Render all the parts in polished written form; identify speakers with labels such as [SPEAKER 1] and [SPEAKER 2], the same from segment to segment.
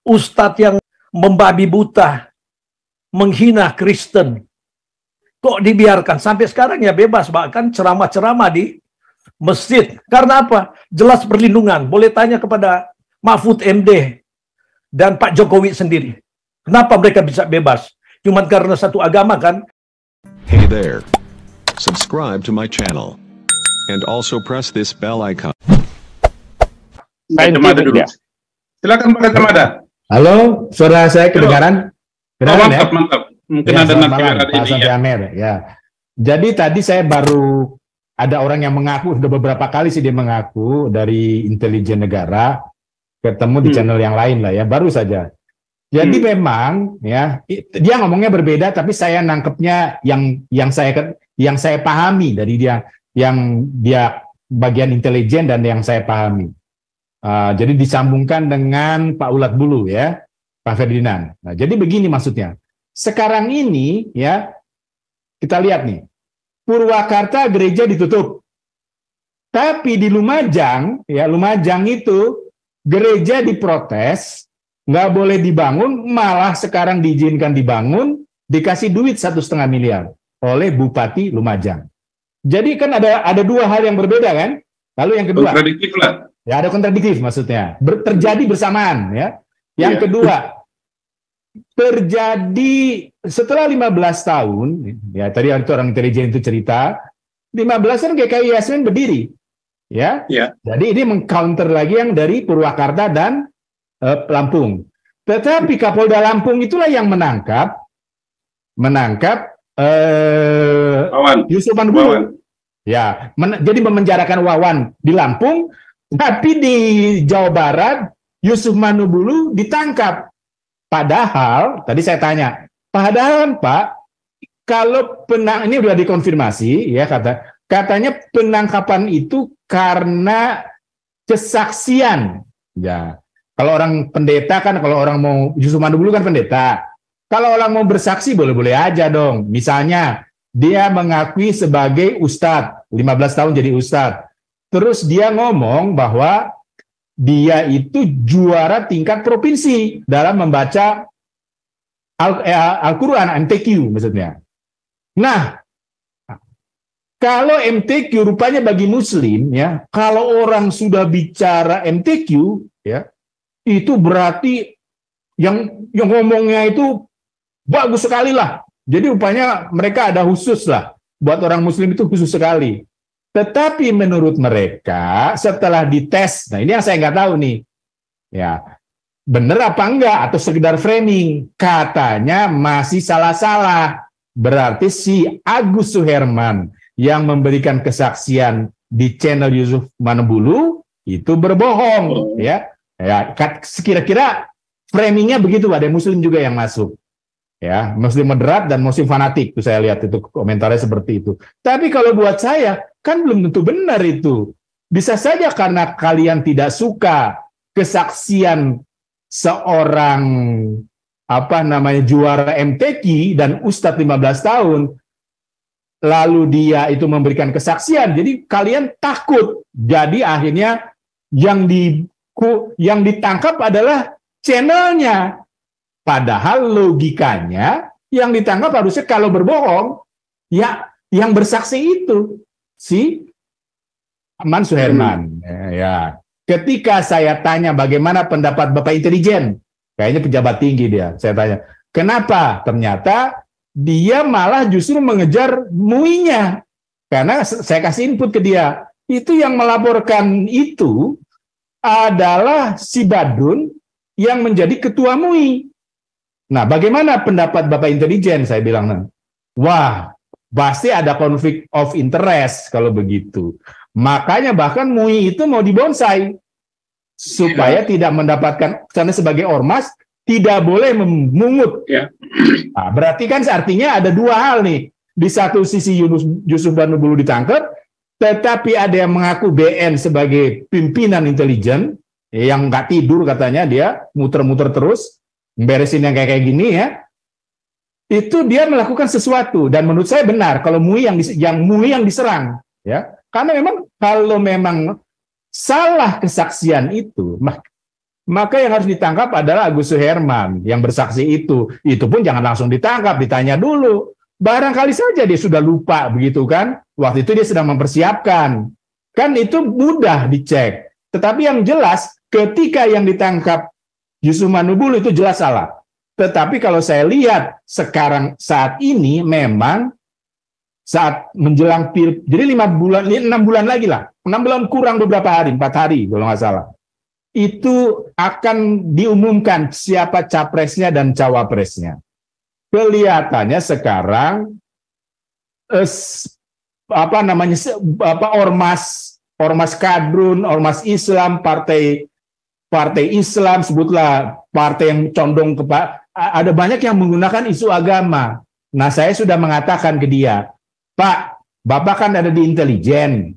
[SPEAKER 1] Ustadz yang membabi buta, menghina Kristen, kok dibiarkan sampai sekarang ya bebas, bahkan ceramah-ceramah di masjid. Karena apa? Jelas perlindungan. Boleh tanya kepada Mahfud MD dan Pak Jokowi sendiri. Kenapa mereka bisa bebas? Cuman karena satu agama kan?
[SPEAKER 2] Hey there. Subscribe to my channel. And also press this bell icon.
[SPEAKER 3] Kacamata dulu. Silakan Pak Kacamata.
[SPEAKER 4] Halo, suara saya kedengaran? Kedengaran
[SPEAKER 3] mantap,
[SPEAKER 4] ya?
[SPEAKER 3] mantap. Mungkin
[SPEAKER 4] Ya,
[SPEAKER 3] ada
[SPEAKER 4] selamat
[SPEAKER 3] nanti
[SPEAKER 4] malam,
[SPEAKER 3] ada
[SPEAKER 4] Pak
[SPEAKER 3] ini
[SPEAKER 4] Santi
[SPEAKER 3] ya.
[SPEAKER 4] Amer, ya. Jadi tadi saya baru ada orang yang mengaku, sudah beberapa kali sih dia mengaku dari intelijen negara, ketemu di channel yang lain lah ya, baru saja. Jadi memang ya dia ngomongnya berbeda, tapi saya nangkepnya yang saya pahami dari dia, yang dia bagian intelijen dan yang saya pahami. Jadi disambungkan dengan Pak Ulat Bulu ya, Pak Ferdinand. Nah, jadi begini maksudnya. Sekarang ini ya kita lihat nih, Purwakarta gereja ditutup, tapi di Lumajang ya, Lumajang itu gereja diprotes, nggak boleh dibangun, malah sekarang diizinkan dibangun, dikasih duit 1,5 miliar oleh Bupati Lumajang. Jadi kan ada dua hal yang berbeda kan. Lalu yang kedua,
[SPEAKER 3] Kontradiktif lah.
[SPEAKER 4] ya ada kontradiktif maksudnya, terjadi bersamaan ya. Yang kedua, terjadi setelah 15 tahun, ya tadi itu orang intelijen itu cerita, 15 tahun GKI Yasmin berdiri, ya. Jadi ini mengcounter lagi yang dari Purwakarta dan Lampung. Tetapi Kapolda Lampung itulah yang menangkap Yusuf Manubulu. Ya, jadi memenjarakan Wawan di Lampung, tapi di Jawa Barat Yusuf Manubulu ditangkap. Padahal tadi saya tanya, padahal Pak, kalau ini sudah dikonfirmasi ya, katanya penangkapan itu karena kesaksian. Ya, kalau orang pendeta kan, kalau orang mau Yusuf Manubulu kan pendeta. Kalau orang mau bersaksi boleh-boleh aja dong. Misalnya dia mengakui sebagai ustadz, 15 tahun jadi ustadz. Terus dia ngomong bahwa dia itu juara tingkat provinsi dalam membaca Al-Quran, MTQ maksudnya. Nah, kalau MTQ rupanya bagi Muslim, ya, kalau orang sudah bicara MTQ, ya, itu berarti yang ngomongnya itu bagus sekali lah. Jadi rupanya mereka ada khusus lah, buat orang Muslim itu khusus sekali. Tetapi menurut mereka setelah dites, nah ini yang saya nggak tahu nih, ya benar apa enggak atau sekedar framing, katanya masih salah-salah. Berarti si Agus Suherman yang memberikan kesaksian di channel Yusuf Manubulu itu berbohong, ya. Ya, kira-kira framingnya begitu, ada Muslim juga yang masuk. Ya, Muslim moderat dan Muslim fanatik, itu saya lihat itu komentarnya seperti itu. Tapi kalau buat saya kan belum tentu benar itu. Bisa saja karena kalian tidak suka kesaksian seorang juara MTQ dan ustadz 15 tahun, lalu dia itu memberikan kesaksian, jadi kalian takut. Jadi akhirnya yang ditangkap adalah channelnya. Padahal logikanya yang ditangkap harusnya kalau berbohong, ya yang bersaksi itu si Aman Suherman. Ya. Ketika saya tanya bagaimana pendapat Bapak intelijen, kayaknya pejabat tinggi dia, saya tanya, kenapa? Ternyata dia malah justru mengejar MUI-nya. Karena saya kasih input ke dia, itu yang melaporkan itu adalah si Badun yang menjadi ketua MUI. Nah, bagaimana pendapat Bapak intelijen? Saya bilang, wah, pasti ada konflik of interest kalau begitu. Makanya bahkan MUI itu mau dibonsai supaya tidak mendapatkan, karena sebagai ormas tidak boleh memungut. Nah, berarti kan artinya ada dua hal nih. Di satu sisi Yusuf Manubulu ditangkap, tetapi ada yang mengaku BN sebagai pimpinan intelijen yang nggak tidur katanya, dia muter-muter terus beresin yang kayak gini ya, itu dia melakukan sesuatu. Dan menurut saya benar kalau MUI yang diserang ya, karena memang kalau memang salah kesaksian itu, Maka yang harus ditangkap adalah Agus Suherman yang bersaksi itu. Itu pun jangan langsung ditangkap, ditanya dulu. Barangkali saja dia sudah lupa begitu kan. Waktu itu dia sedang mempersiapkan. Kan itu mudah dicek. Tetapi yang jelas ketika yang ditangkap Yusuf Manubulu itu jelas salah. Tetapi kalau saya lihat sekarang saat ini memang saat menjelang jadi 6 bulan lagi lah. 6 bulan kurang beberapa hari, 4 hari kalau nggak salah. Itu akan diumumkan siapa capresnya dan cawapresnya. Kelihatannya sekarang ormas kadrun, ormas Islam, partai Islam, sebutlah partai yang condong ada banyak yang menggunakan isu agama. Nah, saya sudah mengatakan ke dia, Pak, Bapak kan ada di intelijen.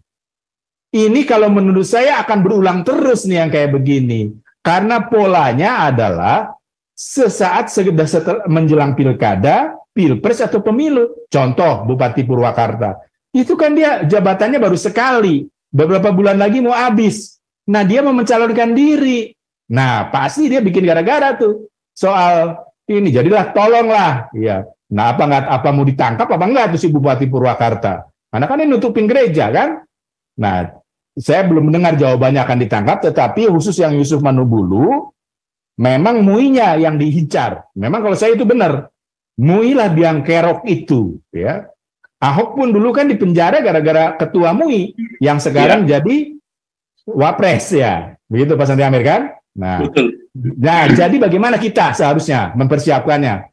[SPEAKER 4] Ini kalau menurut saya akan berulang terus nih yang kayak begini. Karena polanya adalah sesaat menjelang pilkada, pilpres atau pemilu. Contoh Bupati Purwakarta. Itu kan dia jabatannya baru sekali. Beberapa bulan lagi mau habis. Nah, dia mau mencalonkan diri. Nah, pasti dia bikin gara-gara tuh. Soal ini, jadilah tolonglah. Ya. Nah, apa mau ditangkap apa enggak tuh si Bupati Purwakarta? Karena kan ini nutupin gereja kan? Nah, saya belum mendengar jawabannya akan ditangkap, tetapi khusus yang Yusuf Manubulu, memang MUI-nya yang diincar. Memang kalau saya itu benar, MUI lah biang kerok itu. Ya. Ahok pun dulu kan dipenjara gara-gara ketua MUI, yang sekarang jadi wapres ya. Begitu Pak Santi Amir kan? Nah, jadi bagaimana kita seharusnya mempersiapkannya?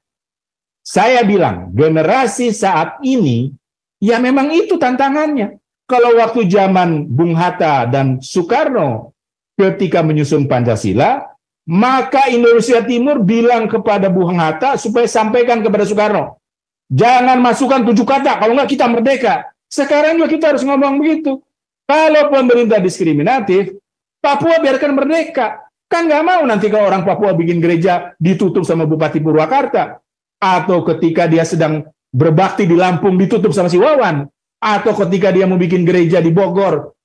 [SPEAKER 4] Saya bilang, generasi saat ini, ya memang itu tantangannya. Kalau waktu zaman Bung Hatta dan Soekarno ketika menyusun Pancasila, maka Indonesia Timur bilang kepada Bung Hatta supaya sampaikan kepada Soekarno, jangan masukkan 7 kata, kalau enggak kita merdeka. Sekarang juga kita harus ngomong begitu. Kalau pemerintah diskriminatif, Papua biarkan merdeka. Kan nggak mau nanti kalau orang Papua bikin gereja ditutup sama Bupati Purwakarta. Atau ketika dia sedang berbakti di Lampung ditutup sama si Wawan. Atau ketika dia mau bikin gereja di Bogor,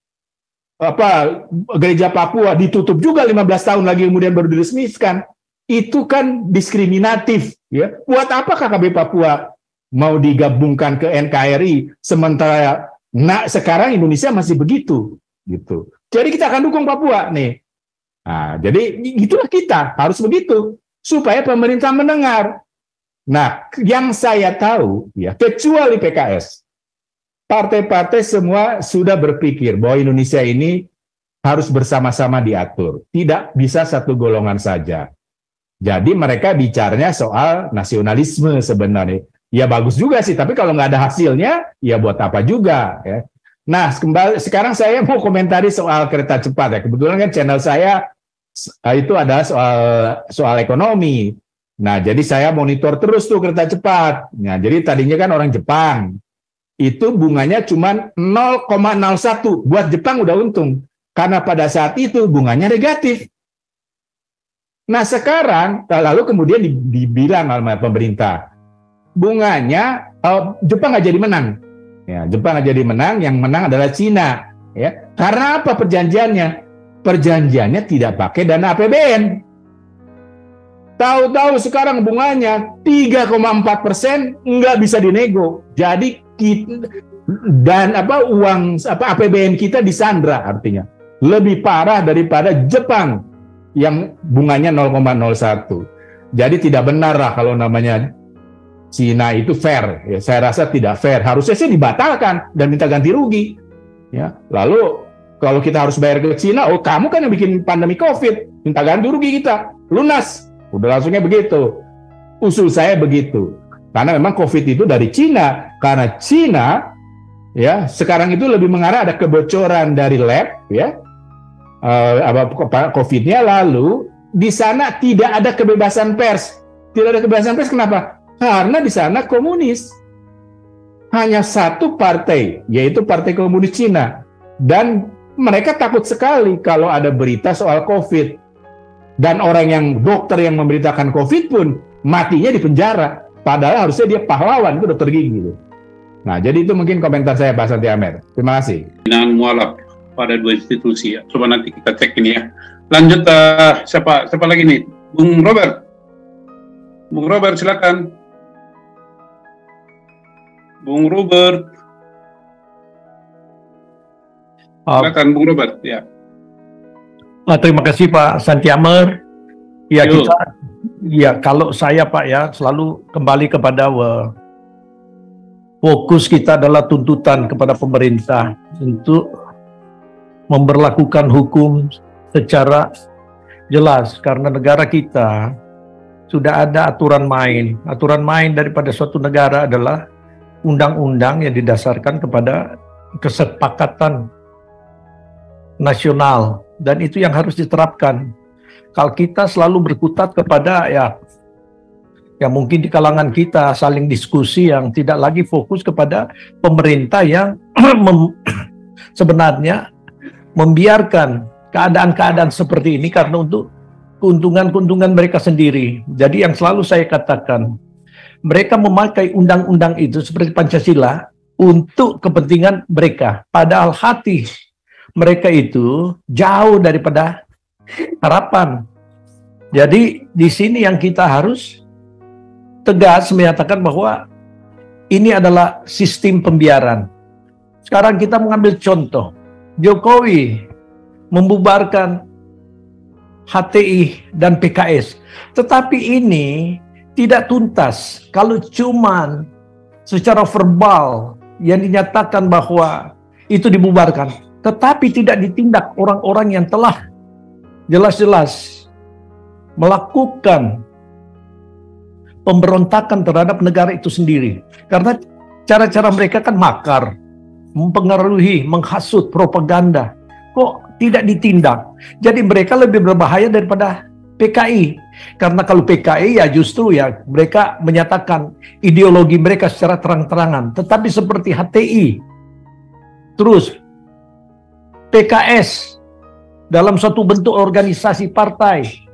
[SPEAKER 4] gereja Papua ditutup juga 15 tahun lagi kemudian baru diresmikan. Itu kan diskriminatif. Ya. Buat apa KKB Papua mau digabungkan ke NKRI sementara sekarang Indonesia masih begitu, gitu. Jadi kita akan dukung Papua nih. Nah, jadi itulah kita harus begitu supaya pemerintah mendengar. Nah, yang saya tahu ya, kecuali PKS, partai-partai semua sudah berpikir bahwa Indonesia ini harus bersama-sama diatur, tidak bisa satu golongan saja. Jadi mereka bicaranya soal nasionalisme sebenarnya. Ya bagus juga sih, tapi kalau nggak ada hasilnya, ya buat apa juga. Ya. Nah, sekarang saya mau komentari soal kereta cepat ya. Kebetulan kan channel saya itu ada soal ekonomi. Nah, jadi saya monitor terus tuh kereta cepat. Nah, jadi tadinya kan orang Jepang. Itu bunganya cuma 0,01. Buat Jepang udah untung. Karena pada saat itu bunganya negatif. Nah, sekarang, lalu kemudian dibilang oleh pemerintah, bunganya Jepang nggak jadi menang. Ya, Jepang nggak jadi menang, yang menang adalah Cina. Ya, karena apa perjanjiannya? Perjanjiannya tidak pakai dana APBN. Tahu-tahu sekarang bunganya 3,4% nggak bisa dinego. Jadi dan uang APBN kita disandra, artinya lebih parah daripada Jepang yang bunganya 0,01. Jadi tidak benar lah kalau namanya Cina itu fair. Ya, saya rasa tidak fair. Harusnya sih dibatalkan dan minta ganti rugi. Ya, lalu kalau kita harus bayar ke Cina, oh kamu kan yang bikin pandemi COVID, minta ganti rugi kita, lunas. Udah langsungnya begitu. Usul saya begitu. Karena memang COVID itu dari Cina. Karena Cina, ya sekarang itu lebih mengarah ada kebocoran dari lab, ya COVID-nya, lalu di sana tidak ada kebebasan pers. Tidak ada kebebasan pers kenapa? Karena di sana komunis. Hanya satu partai, yaitu Partai Komunis Cina. Dan mereka takut sekali kalau ada berita soal COVID. Dan orang yang dokter yang memberitakan COVID pun matinya di penjara. Padahal harusnya dia pahlawan, itu dokter gigi. Nah, jadi itu mungkin komentar saya, Pak Santi Amer. Terima kasih.
[SPEAKER 3] Dengan mualaf pada dua institusi ya. Coba nanti kita cek ini ya. Lanjut, siapa lagi nih? Bung Robert. Bung Robert, silakan. Bung Robert. Silakan, Bung Robert. Ya.
[SPEAKER 1] Terima kasih Pak Santiamer. Ya,
[SPEAKER 3] Yo.
[SPEAKER 1] kalau saya Pak ya selalu kembali kepada fokus kita adalah tuntutan kepada pemerintah untuk memberlakukan hukum secara jelas, karena negara kita sudah ada aturan main. Aturan main daripada suatu negara adalah undang-undang yang didasarkan kepada kesepakatan nasional, dan itu yang harus diterapkan. Kalau kita selalu berkutat kepada ya mungkin di kalangan kita saling diskusi yang tidak lagi fokus kepada pemerintah yang sebenarnya membiarkan keadaan-keadaan seperti ini karena untuk keuntungan-keuntungan mereka sendiri. Jadi yang selalu saya katakan, mereka memakai undang-undang itu seperti Pancasila untuk kepentingan mereka, padahal hati mereka itu jauh daripada harapan. Jadi di sini yang kita harus tegas menyatakan bahwa ini adalah sistem pembiaran. Sekarang kita mengambil contoh, Jokowi membubarkan HTI dan PKS. Tetapi ini tidak tuntas kalau cuman secara verbal yang dinyatakan bahwa itu dibubarkan, tetapi tidak ditindak orang-orang yang telah jelas-jelas melakukan pemberontakan terhadap negara itu sendiri. Karena cara-cara mereka kan makar, mempengaruhi, menghasut, propaganda. Kok tidak ditindak? Jadi mereka lebih berbahaya daripada PKI. Karena kalau PKI ya justru ya mereka menyatakan ideologi mereka secara terang-terangan. Tetapi seperti HTI, terus PKS dalam suatu bentuk organisasi partai,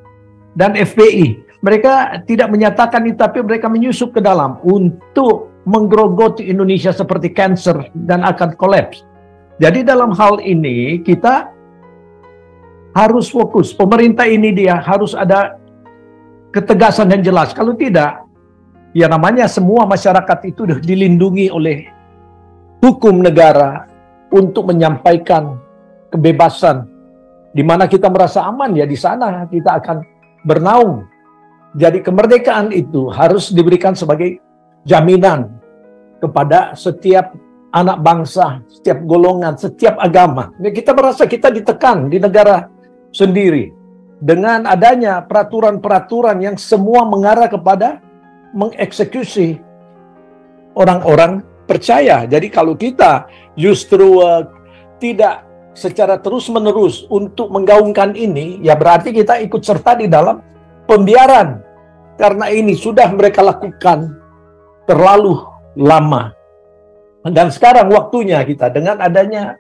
[SPEAKER 1] dan FPI, mereka tidak menyatakan itu, tapi mereka menyusup ke dalam untuk menggerogoti Indonesia seperti cancer dan akan kolaps. Jadi dalam hal ini kita harus fokus. Pemerintah ini dia harus ada ketegasan yang jelas. Kalau tidak, ya namanya semua masyarakat itu dilindungi oleh hukum negara untuk menyampaikan kebebasan. Di mana kita merasa aman, ya di sana kita akan bernaung. Jadi kemerdekaan itu harus diberikan sebagai jaminan kepada setiap anak bangsa, setiap golongan, setiap agama. Kita merasa kita ditekan di negara sendiri dengan adanya peraturan-peraturan yang semua mengarah kepada mengeksekusi orang-orang percaya. Jadi kalau kita justru tidak secara terus-menerus untuk menggaungkan ini, ya berarti kita ikut serta di dalam pembiaran. Karena ini sudah mereka lakukan terlalu lama. Dan sekarang waktunya kita dengan adanya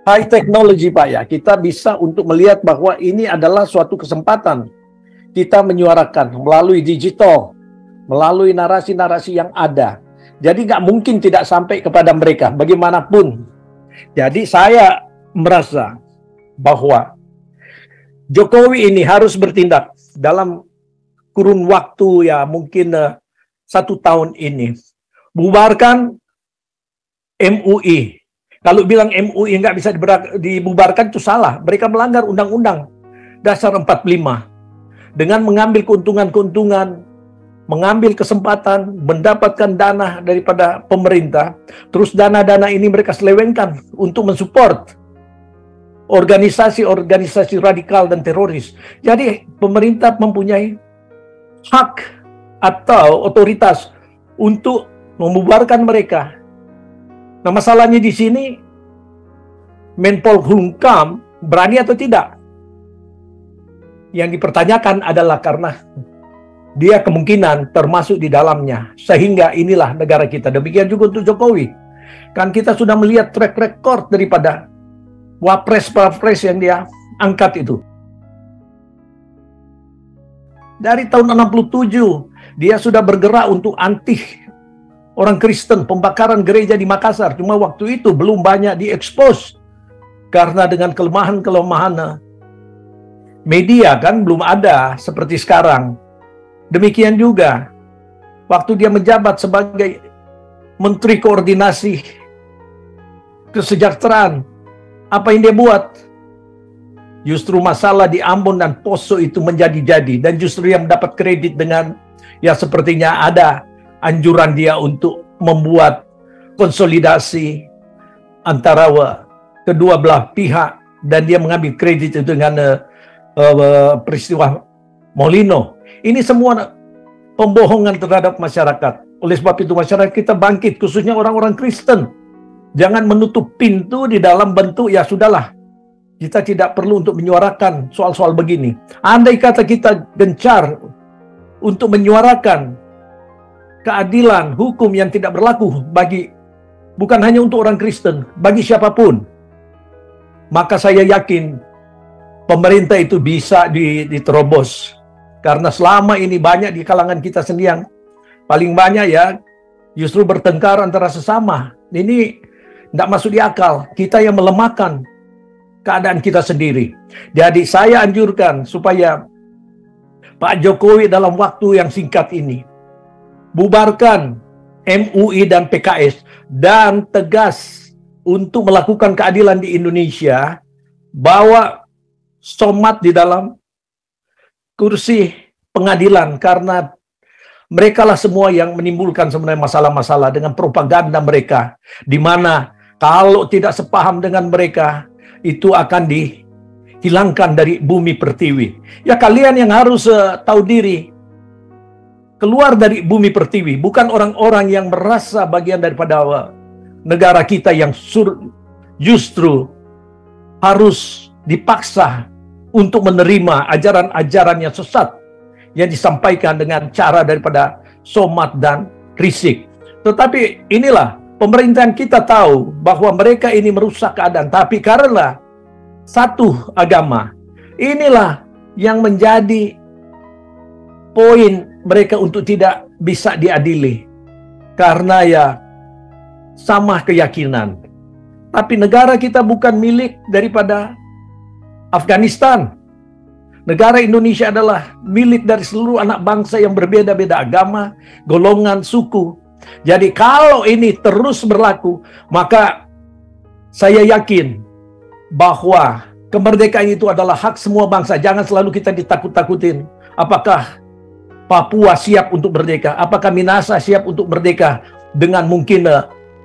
[SPEAKER 1] high technology Pak ya, kita bisa untuk melihat bahwa ini adalah suatu kesempatan kita menyuarakan melalui digital, melalui narasi-narasi yang ada. Jadi nggak mungkin tidak sampai kepada mereka bagaimanapun. Jadi saya merasa bahwa Jokowi ini harus bertindak dalam kurun waktu ya mungkin 1 tahun ini. Bubarkan MUI. Kalau bilang MUI nggak bisa dibubarkan itu salah. Mereka melanggar Undang-Undang Dasar 45 dengan mengambil keuntungan-keuntungan, mengambil kesempatan, mendapatkan dana daripada pemerintah, terus dana-dana ini mereka selewengkan untuk mensupport organisasi-organisasi radikal dan teroris. Jadi pemerintah mempunyai hak atau otoritas untuk membubarkan mereka. Nah masalahnya di sini, Menpolhukam berani atau tidak? Yang dipertanyakan adalah karena dia kemungkinan termasuk di dalamnya. Sehingga inilah negara kita. Demikian juga untuk Jokowi. Kan kita sudah melihat track record daripada wapres-wapres yang dia angkat itu. Dari tahun 67, dia sudah bergerak untuk anti orang Kristen, pembakaran gereja di Makassar. Cuma waktu itu belum banyak diekspos. Karena dengan kelemahan-kelemahan media kan belum ada seperti sekarang. Demikian juga waktu dia menjabat sebagai Menteri Koordinasi Kesejahteraan, apa yang dia buat? Justru masalah di Ambon dan Poso itu menjadi-jadi, dan justru yang mendapat kredit dengan ya sepertinya ada anjuran dia untuk membuat konsolidasi antara kedua belah pihak, dan dia mengambil kredit itu dengan peristiwa Molino. Ini semua pembohongan terhadap masyarakat. Oleh sebab itu masyarakat kita bangkit, khususnya orang-orang Kristen. Jangan menutup pintu di dalam bentuk ya sudahlah, kita tidak perlu untuk menyuarakan soal-soal begini. Andai kata kita gencar untuk menyuarakan keadilan hukum yang tidak berlaku bagi, bukan hanya untuk orang Kristen, bagi siapapun, maka saya yakin pemerintah itu bisa diterobos. Karena selama ini banyak di kalangan kita sendiri yang paling banyak ya justru bertengkar antara sesama. Ini tidak masuk di akal. Kita yang melemahkan keadaan kita sendiri. Jadi saya anjurkan supaya Pak Jokowi dalam waktu yang singkat ini bubarkan MUI dan PKS dan tegas untuk melakukan keadilan di Indonesia, bawa Somad di dalam kursi pengadilan, karena merekalah semua yang menimbulkan sebenarnya masalah-masalah dengan propaganda mereka, di mana kalau tidak sepaham dengan mereka itu akan dihilangkan dari bumi pertiwi. Ya kalian yang harus tahu diri, keluar dari bumi pertiwi, bukan orang-orang yang merasa bagian daripada negara kita yang justru harus dipaksa untuk menerima ajaran-ajaran yang sesat yang disampaikan dengan cara daripada Somad dan Rizik. Tetapi inilah pemerintahan kita tahu bahwa mereka ini merusak keadaan, tapi karena satu agama, inilah yang menjadi poin mereka untuk tidak bisa diadili. Karena ya sama keyakinan. Tapi negara kita bukan milik daripada Afghanistan. Negara Indonesia adalah milik dari seluruh anak bangsa yang berbeda-beda agama, golongan, suku. Jadi kalau ini terus berlaku, maka saya yakin bahwa kemerdekaan itu adalah hak semua bangsa. Jangan selalu kita ditakut-takutin. Apakah Papua siap untuk merdeka? Apakah Minahasa siap untuk merdeka? Dengan mungkin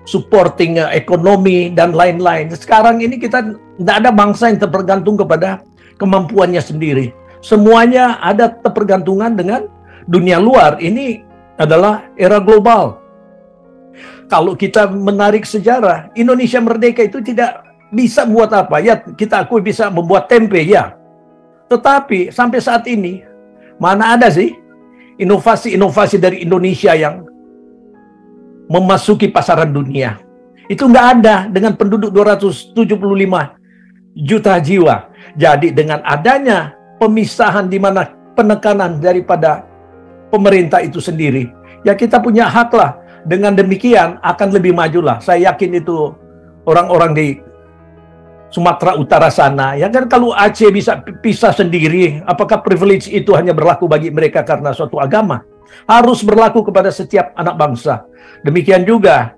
[SPEAKER 1] supporting ekonomi dan lain-lain. Sekarang ini kita tidak ada bangsa yang tergantung kepada kemampuannya sendiri. Semuanya ada ketergantungan dengan dunia luar. Ini adalah era global. Kalau kita menarik sejarah, Indonesia merdeka itu tidak bisa buat apa. Ya, kita akui bisa membuat tempe, ya. Tetapi sampai saat ini, mana ada sih inovasi-inovasi dari Indonesia yang memasuki pasaran dunia? Itu nggak ada dengan penduduk 275 juta jiwa. Jadi dengan adanya pemisahan di mana penekanan daripada pemerintah itu sendiri, ya kita punya hak lah. Dengan demikian akan lebih majulah. Saya yakin itu orang-orang di Sumatera Utara sana, ya kan, kalau Aceh bisa pisah sendiri, apakah privilege itu hanya berlaku bagi mereka karena suatu agama? Harus berlaku kepada setiap anak bangsa. Demikian juga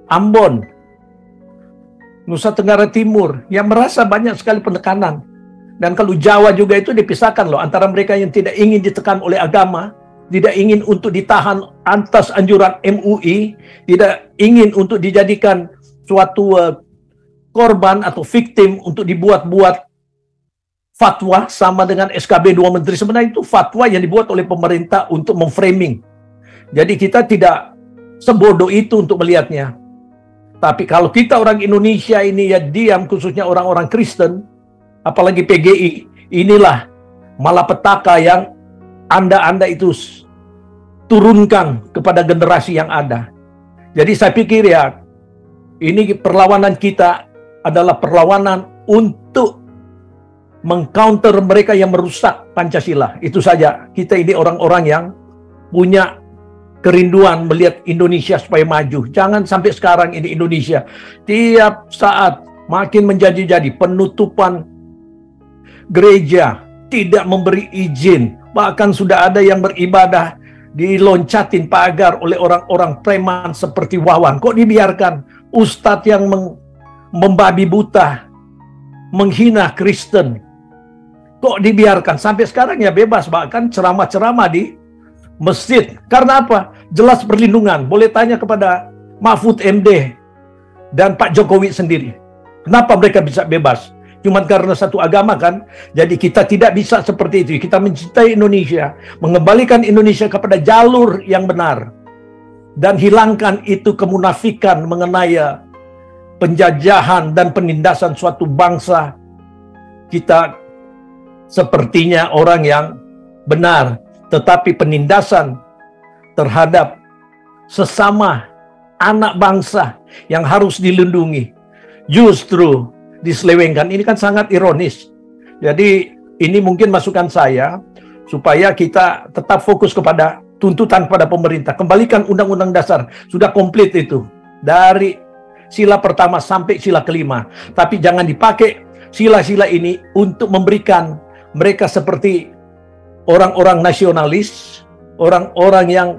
[SPEAKER 1] Ambon, Nusa Tenggara Timur, yang merasa banyak sekali penekanan. Dan kalau Jawa juga itu dipisahkan loh, antara mereka yang tidak ingin ditekan oleh agama, tidak ingin untuk ditahan atas anjuran MUI, tidak ingin untuk dijadikan suatu korban atau victim untuk dibuat-buat fatwa sama dengan SKB 2 Menteri. Sebenarnya itu fatwa yang dibuat oleh pemerintah untuk memframing. Jadi kita tidak sebodoh itu untuk melihatnya. Tapi kalau kita orang Indonesia ini ya diam, khususnya orang-orang Kristen, apalagi PGI, inilah malapetaka yang Anda itu turunkan kepada generasi yang ada. Jadi saya pikir ya, ini perlawanan kita adalah perlawanan untuk mengcounter mereka yang merusak Pancasila. Itu saja. Kita ini orang-orang yang punya kerinduan melihat Indonesia supaya maju. Jangan sampai sekarang ini Indonesia tiap saat makin menjadi-jadi, penutupan gereja tidak memberi izin, bahkan sudah ada yang beribadah diloncatin pagar oleh orang-orang preman seperti Wawan. Kok dibiarkan ustadz yang membabi buta, menghina Kristen, kok dibiarkan sampai sekarang ya bebas, bahkan ceramah-ceramah di masjid. Karena apa? Jelas perlindungan. Boleh tanya kepada Mahfud MD dan Pak Jokowi sendiri, kenapa mereka bisa bebas? Cuman karena satu agama kan? Jadi kita tidak bisa seperti itu. Kita mencintai Indonesia, mengembalikan Indonesia kepada jalur yang benar, dan hilangkan itu kemunafikan mengenai penjajahan dan penindasan suatu bangsa. Kita sepertinya orang yang benar, tetapi penindasan terhadap sesama anak bangsa yang harus dilindungi justru diselewengkan. Ini kan sangat ironis. Jadi ini mungkin masukan saya supaya kita tetap fokus kepada tuntutan pada pemerintah. Kembalikan Undang-Undang Dasar, sudah komplit itu dari sila pertama sampai sila kelima. Tapi jangan dipakai sila-sila ini untuk memberikan mereka seperti orang-orang nasionalis, orang-orang yang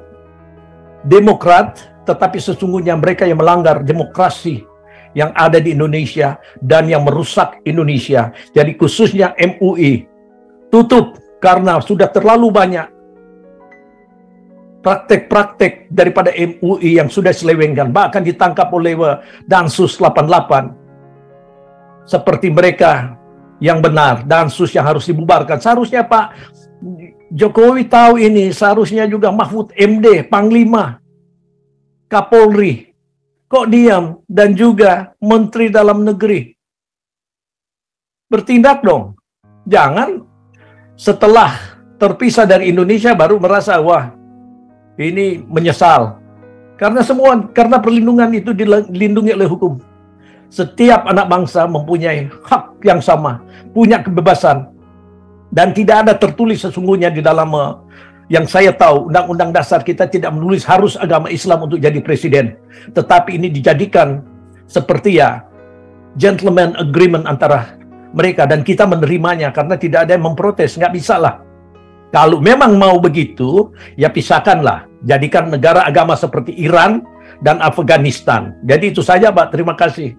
[SPEAKER 1] demokrat, tetapi sesungguhnya mereka yang melanggar demokrasi yang ada di Indonesia dan yang merusak Indonesia. Jadi khususnya MUI tutup karena sudah terlalu banyak praktek-praktek daripada MUI yang sudah selewengkan, bahkan ditangkap oleh Densus 88 seperti mereka yang benar. Densus yang harus dibubarkan. Seharusnya Pak Jokowi tahu ini, seharusnya juga Mahfud MD, Panglima, Kapolri, kok diam, dan juga Menteri Dalam Negeri. Bertindak dong. Jangan setelah terpisah dari Indonesia baru merasa, wah, ini menyesal. Karena perlindungan itu dilindungi oleh hukum. Setiap anak bangsa mempunyai hak yang sama, punya kebebasan. Dan tidak ada tertulis sesungguhnya di dalam yang saya tahu, Undang-Undang Dasar kita tidak menulis harus agama Islam untuk jadi presiden. Tetapi ini dijadikan seperti ya gentleman agreement antara mereka, dan kita menerimanya karena tidak ada yang memprotes. Nggak bisa lah. Kalau memang mau begitu, ya pisahkanlah. Jadikan negara agama seperti Iran dan Afghanistan. Jadi itu saja, Pak. Terima kasih.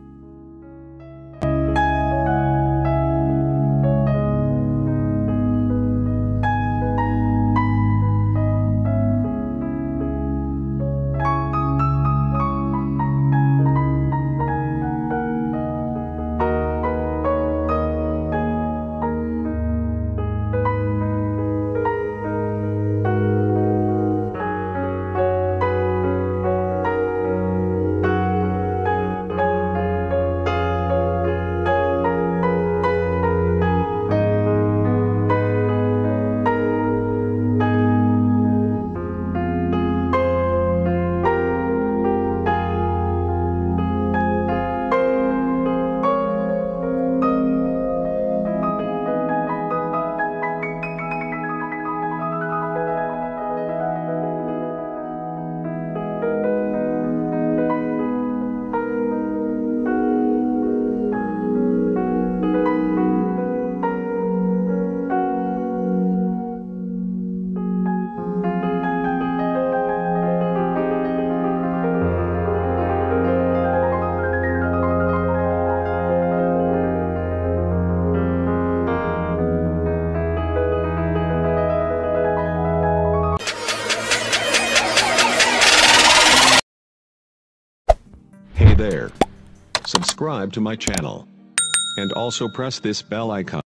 [SPEAKER 2] Hey there. Subscribe to my channel. And also press this bell icon.